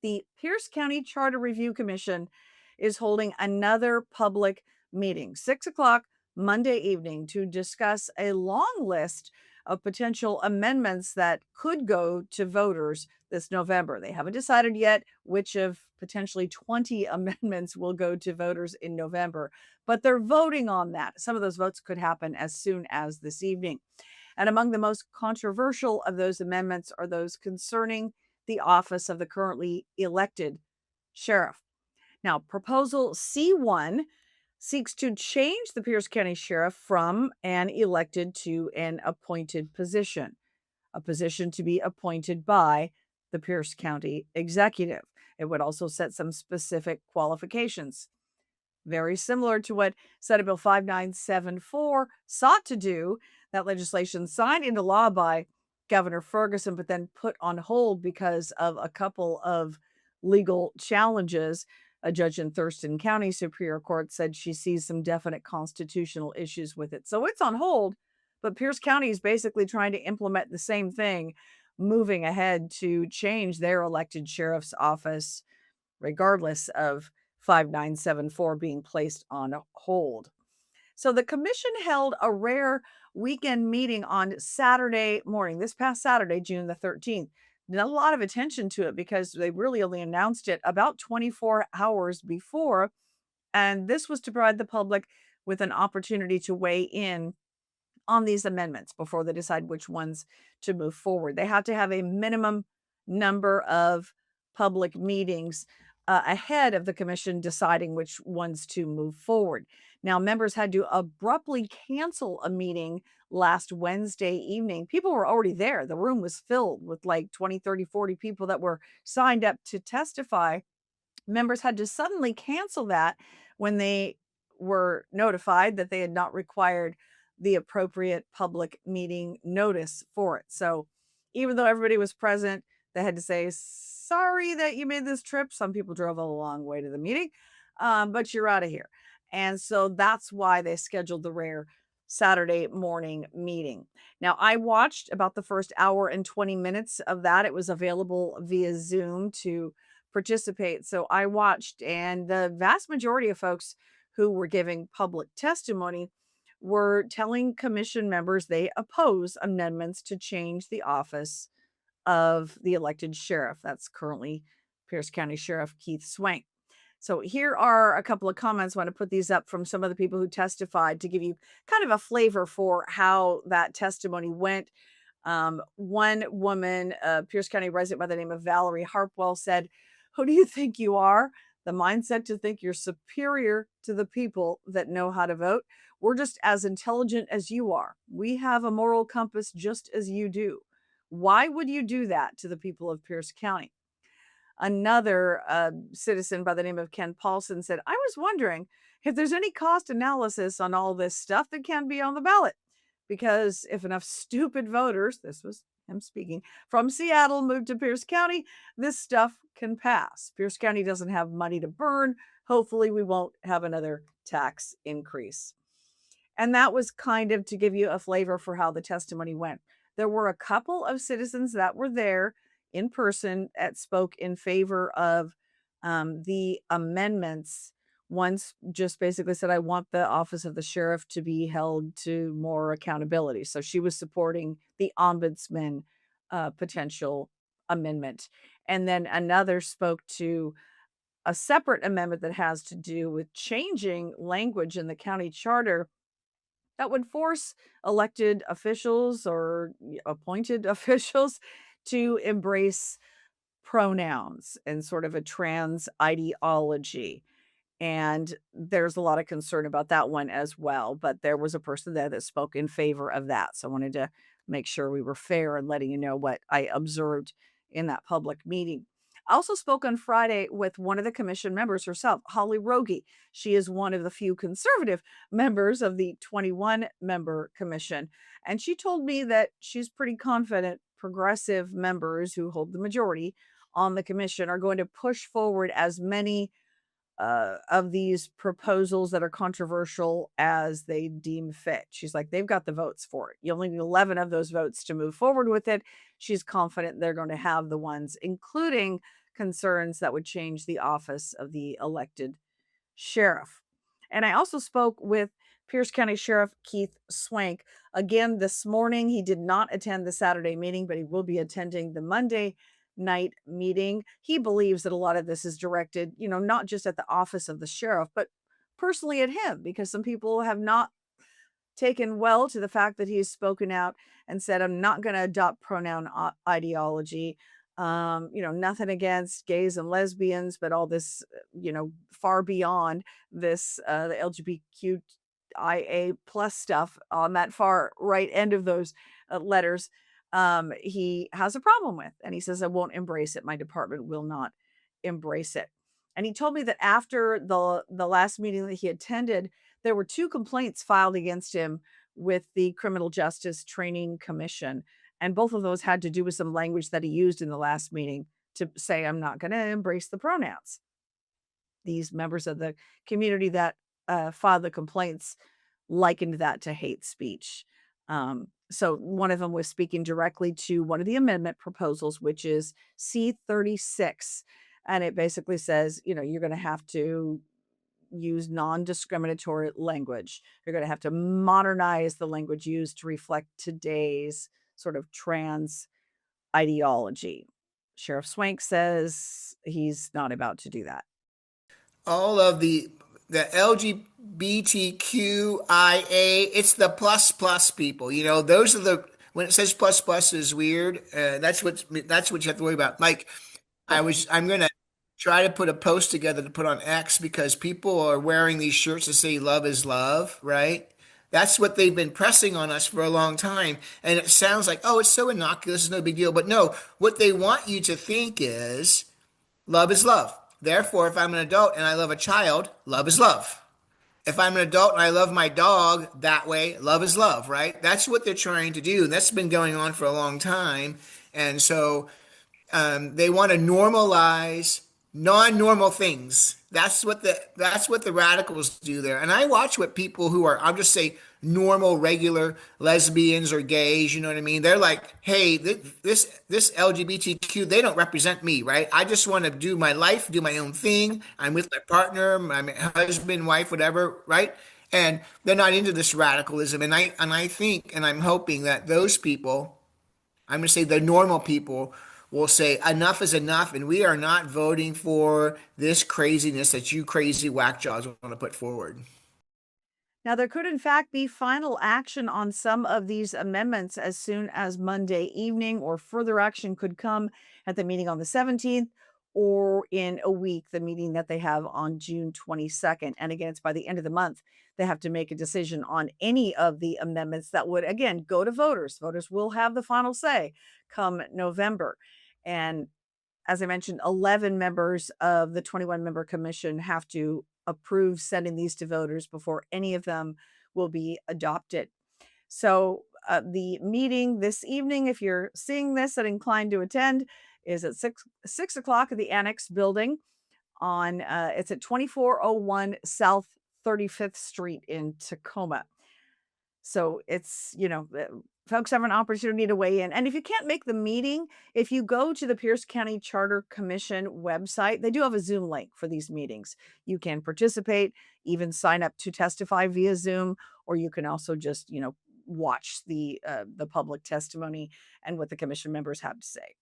the Pierce County Charter Review Commission is holding another public meeting, 6 o'clock Monday evening, to discuss a long list of potential amendments that could go to voters this November. They haven't decided yet which of potentially 20 amendments will go to voters in November, but they're voting on that. Some of those votes could happen as soon as this evening. And among the most controversial of those amendments are those concerning the office of the currently elected sheriff. Now, Proposal C1 seeks to change the Pierce County Sheriff from an elected to an appointed position, a position to be appointed by the Pierce County Executive. It would also set some specific qualifications, very similar to what Senate Bill 5974 sought to do. That legislation signed into law by Governor Ferguson, but then put on hold because of a couple of legal challenges. A judge in Thurston County Superior Court said she sees some definite constitutional issues with it. So it's on hold, but Pierce County is basically trying to implement the same thing, moving ahead to change their elected sheriff's office, regardless of 5974 being placed on hold. So the commission held a rare weekend meeting on Saturday morning, this past Saturday, June the 13th. Not a lot of attention to it because they really only announced it about 24 hours before. And this was to provide the public with an opportunity to weigh in on these amendments before they decide which ones to move forward. They have to have a minimum number of public meetings ahead of the commission deciding which ones to move forward. Now, members had to abruptly cancel a meeting last Wednesday evening. People were already there. The room was filled with like 20, 30, 40 people that were signed up to testify. Members had to suddenly cancel that when they were notified that they had not required the appropriate public meeting notice for it. So even though everybody was present, they had to say, sorry that you made this trip. Some people drove a long way to the meeting, but you're out of here. And so that's why they scheduled the rare Saturday morning meeting. Now, I watched about the first hour and 20 minutes of that. It was available via Zoom to participate. So I watched, and the vast majority of folks who were giving public testimony were telling commission members they oppose amendments to change the office of the elected sheriff. That's currently Pierce County Sheriff Keith Swank. So here are a couple of comments. I want to put these up from some of the people who testified to give you kind of a flavor for how that testimony went. One woman, a Pierce County resident by the name of Valerie Harpwell, said, "Who do you think you are? The mindset to think you're superior to the people that know how to vote. We're just as intelligent as you are. We have a moral compass just as you do. Why would you do that to the people of Pierce County?" Another citizen by the name of Ken Paulson said, "I was wondering if there's any cost analysis on all this stuff that can be on the ballot. Because if enough stupid voters," this was him speaking, "from Seattle move to Pierce County, this stuff can pass. Pierce County doesn't have money to burn. Hopefully, we won't have another tax increase." And that was kind of to give you a flavor for how the testimony went. There were a couple of citizens that were there in person that spoke in favor of the amendments. Once just basically said, "I want the office of the sheriff to be held to more accountability." So she was supporting the ombudsman potential amendment. And then another spoke to a separate amendment that has to do with changing language in the county charter that would force elected officials or appointed officials to embrace pronouns and sort of a trans ideology. And there's a lot of concern about that one as well. But there was a person there that spoke in favor of that. So I wanted to make sure we were fair and letting you know what I observed in that public meeting. I also spoke on Friday with one of the commission members herself, Holly Rogie. She is one of the few conservative members of the 21 member commission. And she told me that she's pretty confident progressive members who hold the majority on the commission are going to push forward as many of these proposals that are controversial as they deem fit. She's like, they've got the votes for it. You only need 11 of those votes to move forward with it. She's confident they're going to have the ones, including concerns that would change the office of the elected sheriff. And I also spoke with Pierce County Sheriff Keith Swank again this morning. He did not attend the Saturday meeting, but he will be attending the Monday night meeting. He believes that a lot of this is directed, not just at the office of the sheriff, but personally at him, because some people have not taken well to the fact that he's spoken out and said, I'm not going to adopt pronoun ideology. Nothing against gays and lesbians, but all this, far beyond this, the LGBTQIA plus stuff on that far right end of those letters, he has a problem with. And he says, I won't embrace it. My department will not embrace it. And he told me that after the last meeting that he attended, there were 2 complaints filed against him with the Criminal Justice Training Commission. And both of those had to do with some language that he used in the last meeting to say, I'm not going to embrace the pronouns. These members of the community that filed the complaints likened that to hate speech. So one of them was speaking directly to one of the amendment proposals, which is C36. And it basically says, you're going to have to use non-discriminatory language. You're going to have to modernize the language used to reflect today's sort of trans ideology. Sheriff Swank says he's not about to do that. All of the LGBTQIA, it's the plus plus people. Those are the, when it says plus plus is weird. That's what you have to worry about. Like, I'm gonna try to put a post together to put on X because people are wearing these shirts that say love is love, right? That's what they've been pressing on us for a long time. And it sounds like, oh, it's so innocuous, it's no big deal. But no, what they want you to think is love is love. Therefore, if I'm an adult and I love a child, love is love. If I'm an adult and I love my dog that way, love is love, right? That's what they're trying to do. And that's been going on for a long time. And so they want to normalize non-normal things. That's what the radicals do there. And I watch what people who are, I'll just say, normal, regular lesbians or gays. You know what I mean? They're like, hey, this LGBTQ, they don't represent me, right? I just want to do my life, do my own thing. I'm with my partner, my husband, wife, whatever, right? And they're not into this radicalism. And I think, and I'm hoping that those people, I'm going to say the normal people, will say enough is enough, and we are not voting for this craziness that you crazy whack jobs want to put forward. Now, there could, in fact, be final action on some of these amendments as soon as Monday evening, or further action could come at the meeting on the 17th or in a week, the meeting that they have on June 22nd. And again, it's by the end of the month. They have to make a decision on any of the amendments that would, again, go to voters. Voters will have the final say come November. And as I mentioned, 11 members of the 21-member commission have to approve sending these to voters before any of them will be adopted. So the meeting this evening, if you're seeing this and inclined to attend, is at 6 o'clock at the Annex building on, it's at 2401 South 35th Street in Tacoma. So it's, folks have an opportunity to weigh in. And if you can't make the meeting, if you go to the Pierce County Charter Commission website, they do have a Zoom link for these meetings. You can participate, even sign up to testify via Zoom, or you can also just, watch the public testimony and what the commission members have to say.